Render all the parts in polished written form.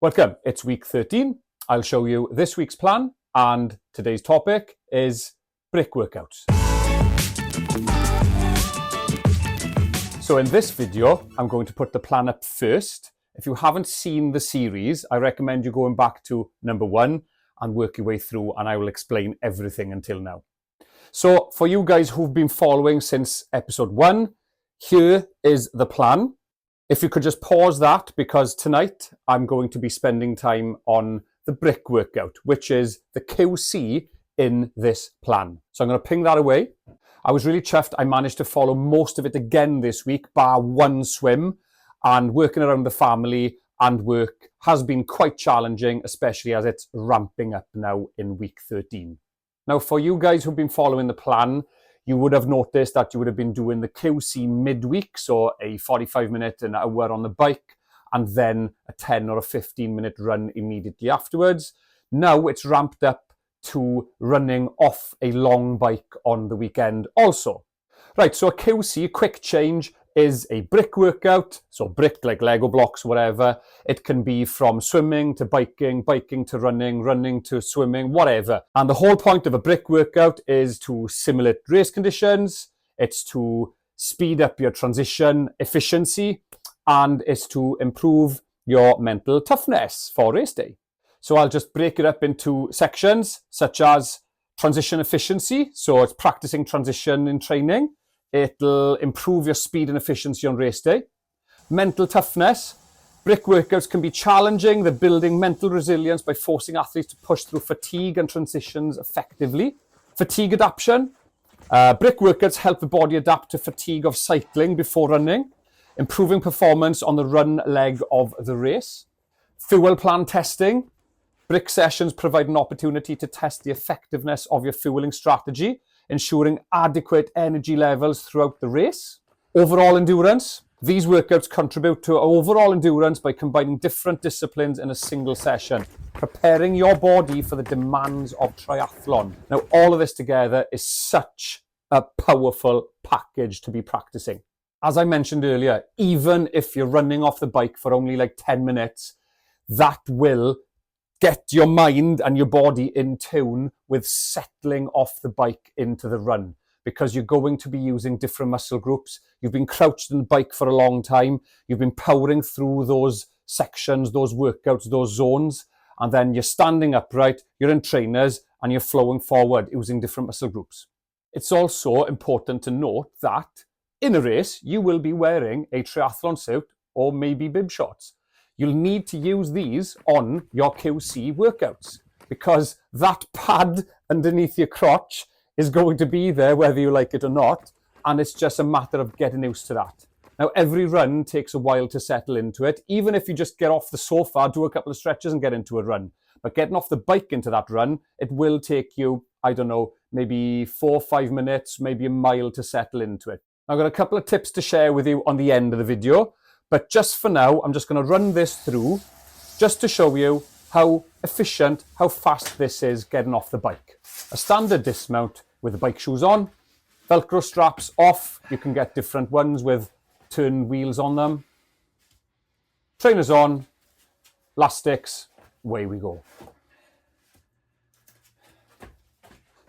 Welcome, it's week 13. I'll show you this week's plan, and today's topic is brick workouts. So in this video, I'm going to put the plan up first. If you haven't seen the series, I recommend you going back to number 1 and work your way through, and I will explain everything until now. So for you guys who've been following since episode 1, here is the plan. If you could just pause that, because tonight I'm going to be spending time on the brick workout, which is the QC in this plan. So I'm going to ping that away. I was really chuffed. I managed to follow most of it again this week, bar one swim, and working around the family and work has been quite challenging, especially as it's ramping up now in week 13. Now, for you guys who've been following the plan, you would have noticed that you would have been doing the QC midweek, so a 45-minute, an hour on the bike, and then a 10 or a 15-minute run immediately afterwards. Now it's ramped up to running off a long bike on the weekend also. Right, so a QC, a quick change, is a brick workout, so brick like Lego blocks, whatever. It can be from swimming to biking, biking to running, running to swimming, whatever. And the whole point of a brick workout is to simulate race conditions, it's to speed up your transition efficiency, and it's to improve your mental toughness for race day. So I'll just break it up into sections, such as transition efficiency, so it's practicing transition in training. It'll improve your speed and efficiency on race day. Mental toughness. Brick workouts can be challenging. They're building mental resilience by forcing athletes to push through fatigue and transitions effectively. Fatigue adaptation. Brick workouts help the body adapt to fatigue of cycling before running, improving performance on the run leg of the race. Fuel plan testing. Brick sessions provide an opportunity to test the effectiveness of your fueling strategy, ensuring adequate energy levels throughout the race. Overall endurance. These workouts contribute to overall endurance by combining different disciplines in a single session, preparing your body for the demands of triathlon. Now, all of this together is such a powerful package to be practicing. As I mentioned earlier, even if you're running off the bike for only like 10 minutes, that will get your mind and your body in tune with settling off the bike into the run, because you're going to be using different muscle groups. You've been crouched in the bike for a long time. You've been powering through those sections, those workouts, those zones, and then you're standing upright, you're in trainers, and you're flowing forward using different muscle groups. It's also important to note that in a race, you will be wearing a triathlon suit or maybe bib shorts. You'll need to use these on your QC workouts, because that pad underneath your crotch is going to be there whether you like it or not, and it's just a matter of getting used to that. Now, every run takes a while to settle into it. Even if you just get off the sofa, do a couple of stretches and get into a run. But getting off the bike into that run, it will take you, I don't know, maybe 4 or 5 minutes, maybe a mile to settle into it. I've got a couple of tips to share with you on the end of the video. But just for now, I'm just going to run this through just to show you how efficient, how fast this is getting off the bike. A standard dismount with the bike shoes on, Velcro straps off. You can get different ones with turn wheels on them. Trainers on, elastics, away we go.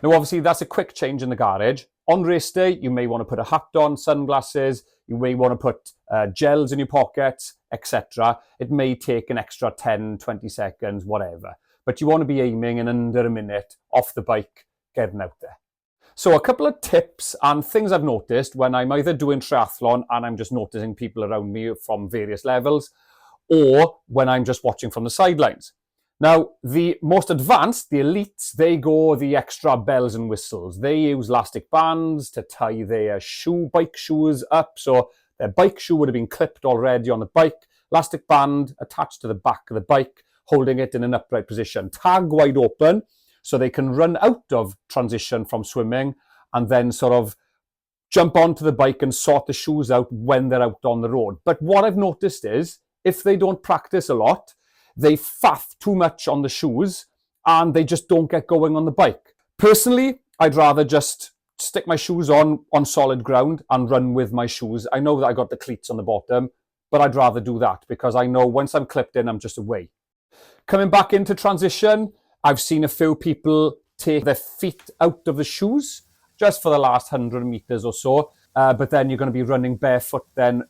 Now, obviously, that's a quick change in the garage. On race day, you may want to put a hat on, sunglasses, you may want to put gels in your pockets, etc. It may take an extra 10, 20 seconds, whatever. But you want to be aiming in under a minute off the bike, getting out there. So a couple of tips and things I've noticed when I'm either doing triathlon and I'm just noticing people around me from various levels, or when I'm just watching from the sidelines. Now, the most advanced, the elites, they go the extra bells and whistles. They use elastic bands to tie their bike shoes up. So their bike shoe would have been clipped already on the bike. Elastic band attached to the back of the bike, holding it in an upright position. Tag wide open, so they can run out of transition from swimming and then sort of jump onto the bike and sort the shoes out when they're out on the road. But what I've noticed is, if they don't practice a lot, they faff too much on the shoes and they just don't get going on the bike. Personally, I'd rather just stick my shoes on solid ground and run with my shoes. I know that I got the cleats on the bottom, but I'd rather do that because I know once I'm clipped in, I'm just away. Coming back into transition, I've seen a few people take their feet out of the shoes just for the last 100 meters or so. But then you're going to be running barefoot then.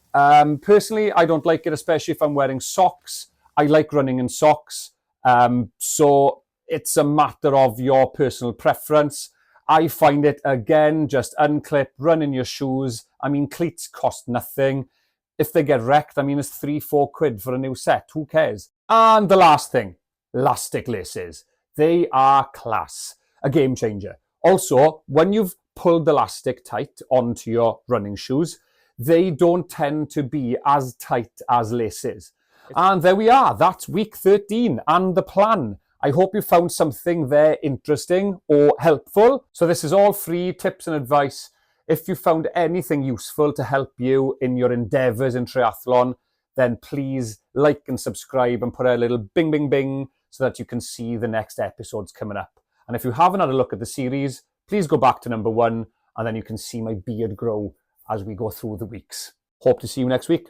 Personally, I don't like it, especially if I'm wearing socks. I like running in socks. So it's a matter of your personal preference. I find it, again, just unclip, run in your shoes. I mean, cleats cost nothing. If they get wrecked, I mean, it's 3-4 quid for a new set. Who cares? And the last thing, elastic laces. They are class. A game changer. Also, when you've pulled the elastic tight onto your running shoes, they don't tend to be as tight as laces. And there we are. That's week 13 and the plan. I hope you found something there interesting or helpful. So this is all free tips and advice. If you found anything useful to help you in your endeavors in triathlon, then please like and subscribe and put a little bing, bing, bing so that you can see the next episodes coming up. And if you haven't had a look at the series, please go back to number 1 and then you can see my beard grow as we go through the weeks. Hope to see you next week.